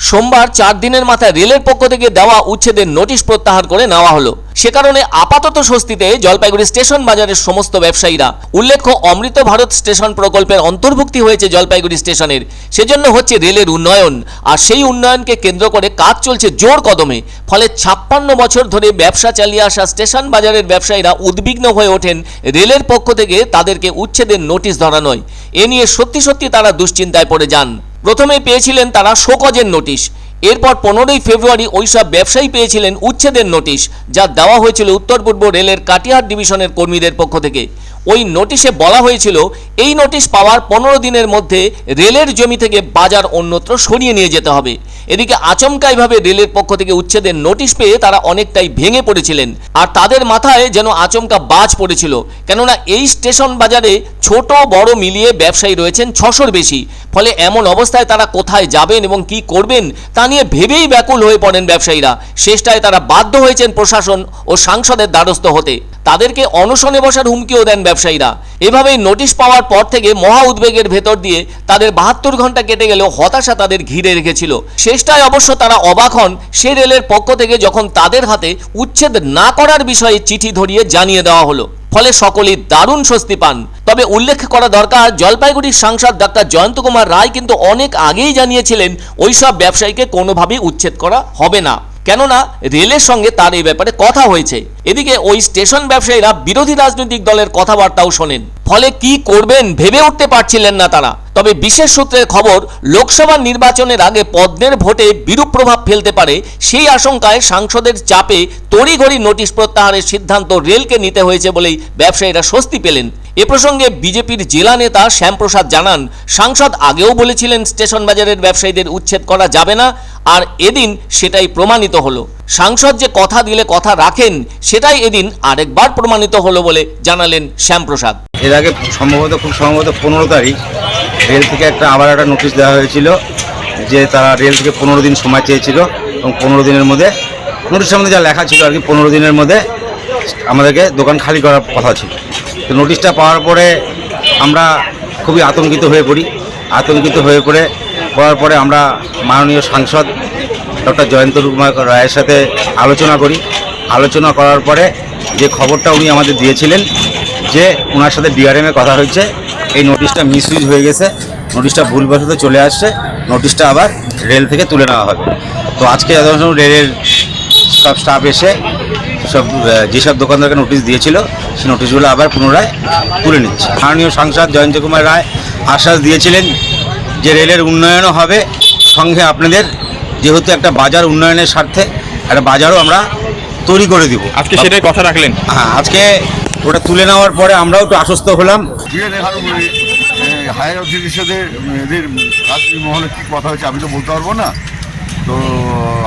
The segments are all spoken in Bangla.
সোমবার 4 দিনের মাথায় রেলের পক্ষ থেকে দেওয়া উচ্ছেদের নোটিশ প্রত্যাহার করে নেওয়া হলো। সে কারণে আপাতত স্বস্তিতে জলপাইগুড়ি স্টেশন বাজারের সমস্ত ব্যবসায়ীরা। উল্লেখ্য, অমৃত ভারত স্টেশন প্রকল্পের অন্তর্ভুক্তি হয়েছে জলপাইগুড়ি স্টেশনের, সেজন্য হচ্ছে রেলের উন্নয়ন। আর সেই উন্নয়নকে কেন্দ্র করে কাজ চলছে জোর কদমে। ফলে 56 বছর ধরে ব্যবসা চালিয়ে আসা স্টেশন বাজারের ব্যবসায়ীরা উদ্বিগ্ন হয়ে ওঠেন রেলের পক্ষ থেকে তাদেরকে উচ্ছেদের নোটিশ ধরানোয়। এ নিয়ে সত্যি সত্যি তারা দুশ্চিন্তায় পড়ে যান। প্রথমে পেয়েছিলেন তারা শোকজের নোটিশ, এরপর 15ই ফেব্রুয়ারি ওইসব ব্যবসায়ী পেয়েছিলেন উচ্ছেদের নোটিশ, যা দেওয়া হয়েছিল উত্তর পূর্ব রেলের কাটিহার ডিভিশনের কর্মীদের পক্ষ থেকে। ওই নোটিশে বলা হয়েছিল এই নোটিশ পাওয়ার 15 দিনের মধ্যে রেলের জমি থেকে বাজার অন্যত্র সরিয়ে নিয়ে যেতে হবে। এদিকে আচমকাইভাবে রেলের পক্ষ থেকে উচ্ছেদের নোটিশ পেয়ে তারা অনেকটাই ভেঙে পড়েছিলেন। আর তাদের মাথায় যেন আচমকা বাজ পড়েছিল, কেননা এই স্টেশন বাজারে ছোট বড় মিলিয়ে ব্যবসায়ী রয়েছেন 600-র বেশি। ফলে এমন অবস্থায় তারা কোথায় যাবেন এবং কি করবেন তা নিয়ে ভেবেই ব্যাকুল হয়ে পড়েন ব্যবসায়ীরা। শেষটায় তারা বাধ্য হয়েছেন প্রশাসন ও সাংসদের দ্বারস্থ হতে। তাদেরকে অনশনে বসার হুমকিও দেন ব্যবসায়ীরা। এভাবেই নোটিশ পাওয়ার পর থেকে মহা উদ্বেগের ভেতর দিয়ে তাদের 72 ঘন্টা কেটে গেলেও হতাশা তাদের ঘিরে রেখেছিল। শেষটায় অবশ্য তারা অবাক হন সে রেলের পক্ষ থেকে যখন তাদের হাতে উচ্ছেদ না করার বিষয়ে চিঠি ধরিয়ে জানিয়ে দেওয়া হলো। ফলে সকলেই দারুণ স্বস্তি পান। তবে উল্লেখ করা দরকার, জলপাইগুড়ির সাংসদ ডক্টর জয়ন্ত কুমার রায় কিন্তু অনেক আগেই জানিয়েছিলেন ওইসব ব্যবসায়ীকে কোনোভাবেই উচ্ছেদ করা হবে না, কেননা রেলের সঙ্গে তার এই ব্যাপারে কথা হয়েছে। এদিকে ওই স্টেশন ব্যবসায়ীরা বিরোধী রাজনৈতিক দলের কথাবার্তাও শোনেন। ফলে কি করবেন ভেবে উঠতে পারছিলেন না তারা। তবে বিশেষ সূত্রের খবর, লোকসভা নির্বাচনের আগে পদ্মের ভোটে বিরূপ প্রভাব ফেলতে পারে সেই আশঙ্কায় সাংসদের চাপে তড়িঘড়ি নোটিশ প্রত্যাহারের সিদ্ধান্ত রেলকে নিতে হয়েছে বলেই ব্যবসায়ীরা স্বস্তি পেলেন। এ প্রসঙ্গে বিজেপির জেলা নেতা শ্যামপ্রসাদ জানান, সাংসদ আগেও বলেছিলেন স্টেশন বাজারের ব্যবসায়ীদের উচ্ছেদ করা যাবে না, আর এদিন সেটাই প্রমাণিত হলো। সাংসদ যে কথা দিলে কথা রাখেন সেটাই এদিন আরেকবার প্রমাণিত হলো বলে জানালেন শ্যামপ্রসাদ। এর আগে খুব সম্ভবত 15 তারিখ রেল থেকে আবার একটা নোটিশ দেওয়া হয়েছিল যে তারা রেল থেকে 15 দিন সময় চেয়েছিল, এবং 15 দিনের মধ্যে নোটিশের মধ্যে যা লেখা ছিল আর কি 15 দিনের মধ্যে আমাদেরকে দোকান খালি করার কথা ছিল। তো নোটিশটা পাওয়ার পরে আমরা খুবই আতঙ্কিত হয়ে পড়ে আমরা মাননীয় সাংসদ ডক্টর জয়ন্ত কুমার রায়ের সাথে আলোচনা করার পরে যে খবরটা উনি আমাদের দিয়েছিলেন যে ওনার সাথে ডিআরএমে কথা হয়েছে, এই নোটিশটা মিসইউজ হয়ে গেছে, নোটিশটা ভুলবশত চলে আসছে, নোটিশটা আবার রেল থেকে তুলে নেওয়া হবে। তো আজকে রেলের সব স্টাফ এসে যেসব দোকানদারকে নোটিশ দিয়েছিল সেই নোটিশগুলো আবার পুনরায় তুলে নিচ্ছে। মাননীয় সাংসদ জয়ন্ত কুমার রায় আশ্বাস দিয়েছিলেন যে রেলের উন্নয়নও হবে, সঙ্গে আপনাদের যেহেতু একটা বাজার উন্নয়নের স্বার্থে একটা বাজারও আমরা তৈরি করে দিব। আজকে সেটাই কথা রাখলেন। হ্যাঁ, আজকে ওটা তুলে নেওয়ার পরে আমরাও একটু আশ্বস্ত হলাম। হায়ার অথরিটিদের এদের রাজনীতি মহলে কী কথা হয়েছে আমি তো বলতে পারবো না, তো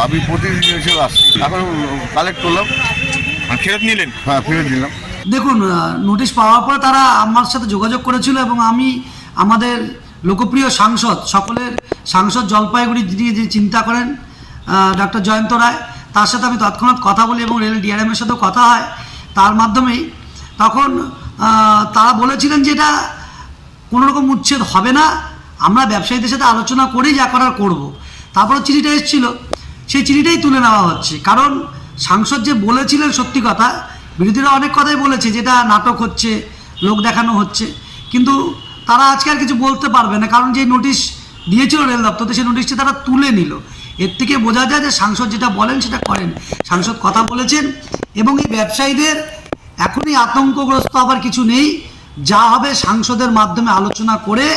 আমি প্রতিনিধি হিসেবে আসছি, এখন কালেক্ট করলাম। ফেরত নিলেন? হ্যাঁ, ফেরত নিলাম। দেখুন, নোটিশ পাওয়ার পরে তারা আমার সাথে যোগাযোগ করেছিল এবং আমি আমাদের লোকপ্রিয় সাংসদ, সকলের সাংসদ জলপাইগুড়ি যিনি যে চিন্তা করেন ডক্টর জয়ন্ত রায়, তার সাথে আমি তৎক্ষণাৎ কথা বলি এবং রেল ডিআরএমের সাথেও কথা হয়। তার মাধ্যমেই তখন তারা বলেছিলেন যে এটা কোনোরকম উচ্ছেদ হবে না, আমরা ব্যবসায়ীদের সাথে আলোচনা করেই যা করার করব। তারপরে চিঠিটা এসেছিল, সেই চিঠিটাই তুলে নেওয়া হচ্ছে। কারণ সাংসদ যে বলেছিলেন সত্যি কথা, বিরোধীরা অনেক কথাই বলেছে যেটা নাটক হচ্ছে, লোক দেখানো হচ্ছে, কিন্তু তারা আজকে আর কিছু বলতে পারবে না, কারণ যে নোটিশ দিয়েছিল রেল দপ্তর সেই নোটিশটি তারা তুলে নিল। এর থেকে বোঝা যায় যে সাংসদ যেটা বলেন সেটা করেন। সাংসদ কথা বলেছেন এবং এই ব্যবসায়ীদের এখনই আতঙ্কগ্রস্ত হবার কিছু নেই। যা হবে সাংসদের মাধ্যমে আলোচনা করে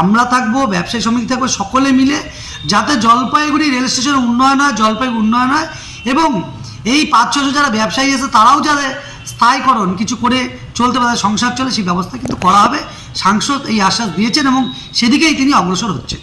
আমরা থাকবো, ব্যবসায়ী সমিতি থাকবো, সকলে মিলে যাতে জলপাইগুড়ি রেল স্টেশনের উন্নয়ন হয়, জলপাইগুড়ি উন্নয়ন হয়, এবং এই 500 যারা ব্যবসায়ী আছে তারাও যাতে স্থায়ীকরণ কিছু করে চলতে পারে, সংসার চলে, সেই ব্যবস্থা কিন্তু করা হবে। সাংসদ এই আশ্বাস দিয়েছেন এবং সেদিকেই তিনি অগ্রসর হচ্ছেন।